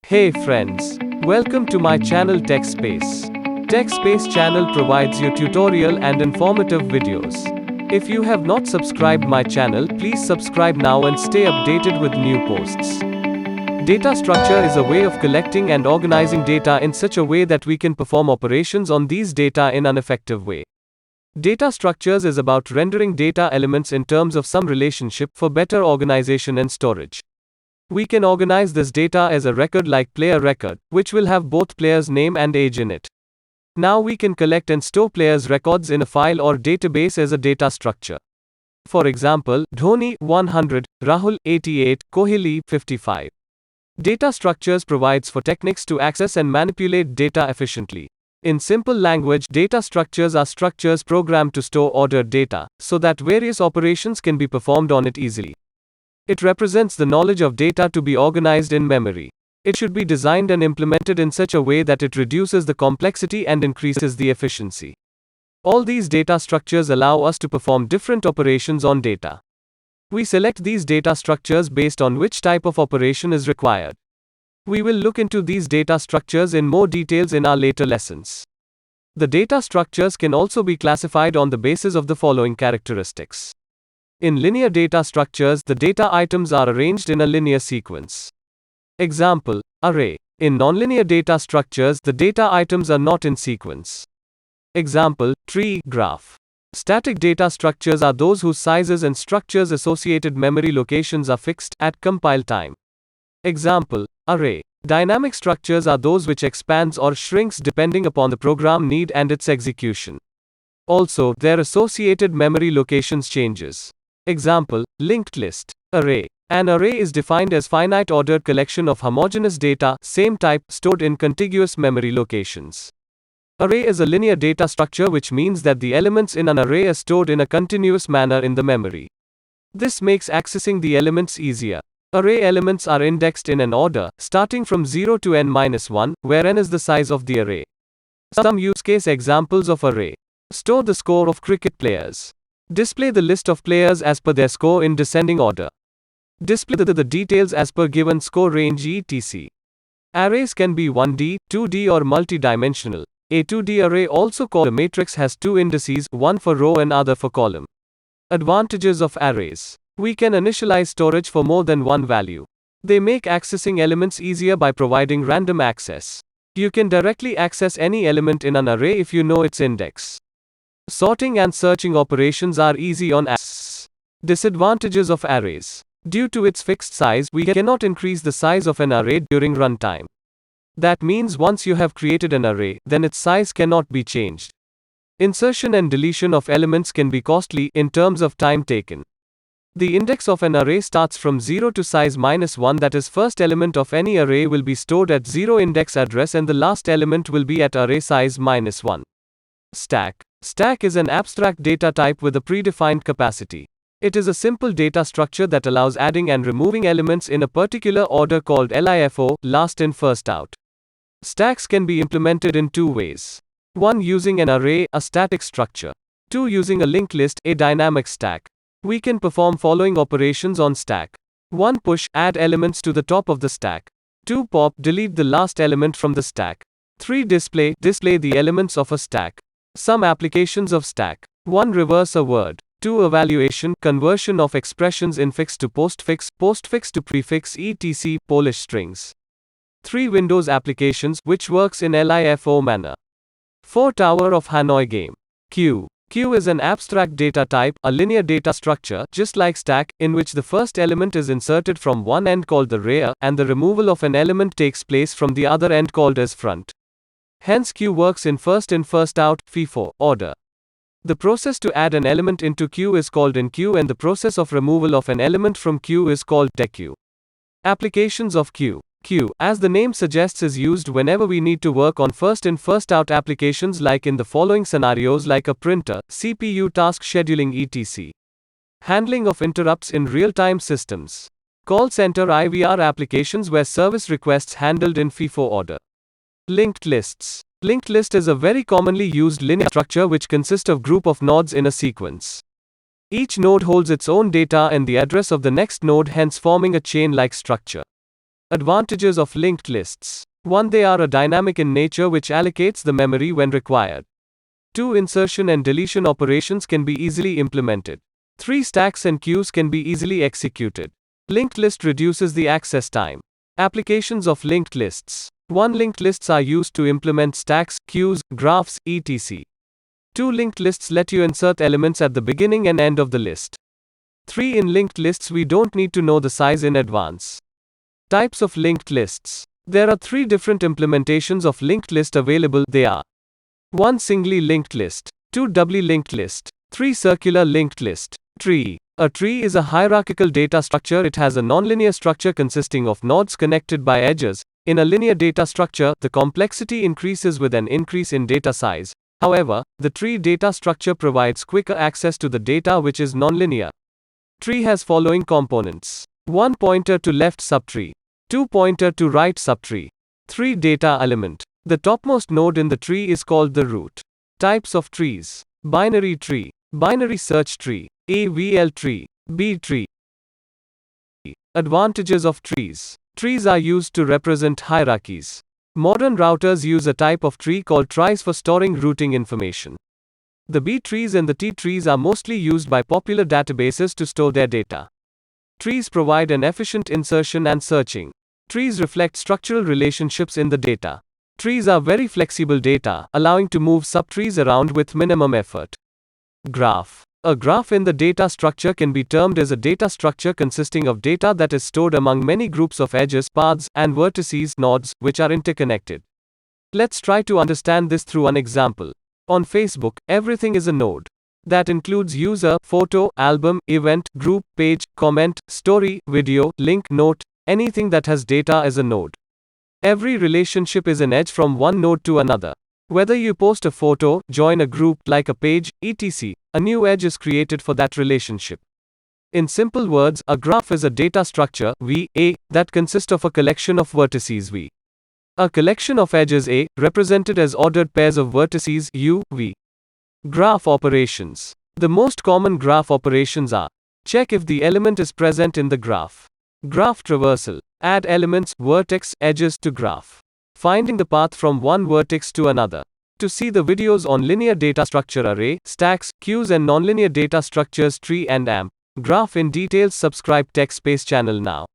Hey friends, welcome to my channel TechSpace. TechSpace channel provides you tutorial and informative videos. If you have not subscribed my channel, please subscribe now and stay updated with new posts. Data structure is a way of collecting and organizing data in such a way that we can perform operations on these data in an effective way. Data structures is about rendering data elements in terms of some relationship for better organization and storage. We can organize this data as a record like player record, which will have both players' name and age in it. Now we can collect and store players' records in a file or database as a data structure. For example, Dhoni 100, Rahul 88, Kohli 55. Data structures provides for techniques to access and manipulate data efficiently. In simple language, data structures are structures programmed to store ordered data, so that various operations can be performed on it easily. It represents the knowledge of data to be organized in memory. It should be designed and implemented in such a way that it reduces the complexity and increases the efficiency. All these data structures allow us to perform different operations on data. We select these data structures based on which type of operation is required. We will look into these data structures in more details in our later lessons. The data structures can also be classified on the basis of the following characteristics. In linear data structures, the data items are arranged in a linear sequence. Example, array. In nonlinear data structures, the data items are not in sequence. Example, tree, graph. Static data structures are those whose sizes and structures associated memory locations are fixed at compile time. Example, array. Dynamic structures are those which expands or shrinks depending upon the program need and its execution. Also, their associated memory locations changes. Example, linked list. Array. An array is defined as finite ordered collection of homogeneous data, same type, stored in contiguous memory locations. Array is a linear data structure, which means that the elements in an array are stored in a continuous manner in the memory. This makes accessing the elements easier. Array elements are indexed in an order, starting from 0 to n-1, where n is the size of the array. Some use case examples of array. Store the score of cricket players. Display the list of players as per their score in descending order. Display the details as per given score range etc. Arrays can be 1D, 2D or multi-dimensional. A 2D array, also called a matrix, has two indices, one for row and other for column. Advantages of arrays. We can initialize storage for more than one value. They make accessing elements easier by providing random access. You can directly access any element in an array if you know its index. Sorting and searching operations are easy on arrays. Disadvantages of arrays. Due to its fixed size, we cannot increase the size of an array during runtime. That means once you have created an array, then its size cannot be changed. Insertion and deletion of elements can be costly in terms of time taken. The index of an array starts from 0 to size -1, that is, first element of any array will be stored at 0 index address and the last element will be at array size -1. Stack. Stack is an abstract data type with a predefined capacity. It is a simple data structure that allows adding and removing elements in a particular order called LIFO, last in first out. Stacks can be implemented in two ways. 1. Using an array, a static structure. 2. Using a linked list, a dynamic stack. We can perform following operations on stack. 1. Push, add elements to the top of the stack. 2. Pop, delete the last element from the stack. 3. Display, display the elements of a stack. Some applications of stack. 1. Reverse a word. 2. Evaluation, conversion of expressions infix to postfix, postfix to prefix etc. Polish strings. 3. Windows applications, which works in LIFO manner. 4. Tower of Hanoi game. Queue. Queue is an abstract data type, a linear data structure, just like stack, in which the first element is inserted from one end called the rear, and the removal of an element takes place from the other end called as front. Hence queue works in first out, FIFO, order. The process to add an element into queue is called in queue, and the process of removal of an element from queue is called dequeue. Applications of queue. Queue, as the name suggests, is used whenever we need to work on first in first out applications, like in the following scenarios, like a printer, CPU task scheduling etc. Handling of interrupts in real-time systems. Call center IVR applications where service requests handled in FIFO order. Linked lists. Linked list is a very commonly used linear structure which consists of group of nodes in a sequence. Each node holds its own data and the address of the next node, hence forming a chain-like structure. Advantages of linked lists. 1. They are a dynamic in nature which allocates the memory when required. 2. Insertion and deletion operations can be easily implemented. 3. Stacks and queues can be easily executed. Linked list reduces the access time. Applications of linked lists. 1. Linked lists are used to implement stacks, queues, graphs, etc. 2. Linked lists let you insert elements at the beginning and end of the list. 3. In linked lists we don't need to know the size in advance. Types of linked lists. There are 3 different implementations of linked list available. They are 1. Singly linked list. 2. Doubly linked list. 3. Circular linked list. Tree. A tree is a hierarchical data structure. It has a nonlinear structure consisting of nodes connected by edges. In a linear data structure, the complexity increases with an increase in data size. However, the tree data structure provides quicker access to the data which is nonlinear. Tree has following components. 1. Pointer to left subtree. 2. Pointer to right subtree. 3. Data element. The topmost node in the tree is called the root. Types of trees. Binary tree. Binary search tree. AVL tree. B tree. Advantages of trees. Trees are used to represent hierarchies. Modern routers use a type of tree called trees for storing routing information. The B trees and the T trees are mostly used by popular databases to store their data. Trees provide an efficient insertion and searching. Trees reflect structural relationships in the data. Trees are very flexible data, allowing to move subtrees around with minimum effort. Graph. A graph in the data structure can be termed as a data structure consisting of data that is stored among many groups of edges, paths, and vertices, nodes, which are interconnected. Let's try to understand this through an example. On Facebook, everything is a node. That includes user, photo, album, event, group, page, comment, story, video, link, note. Anything that has data is a node. Every relationship is an edge from one node to another. Whether you post a photo, join a group, like a page, etc., a new edge is created for that relationship. In simple words, a graph is a data structure, V, A, that consists of a collection of vertices V. A collection of edges A, represented as ordered pairs of vertices U, V. Graph operations. The most common graph operations are: check if the element is present in the graph. Graph traversal. Add elements, vertex, edges to graph. Finding the path from one vertex to another. To see the videos on linear data structure array, stacks, queues and nonlinear data structures tree and AMP graph in details, subscribe TechSpace channel now.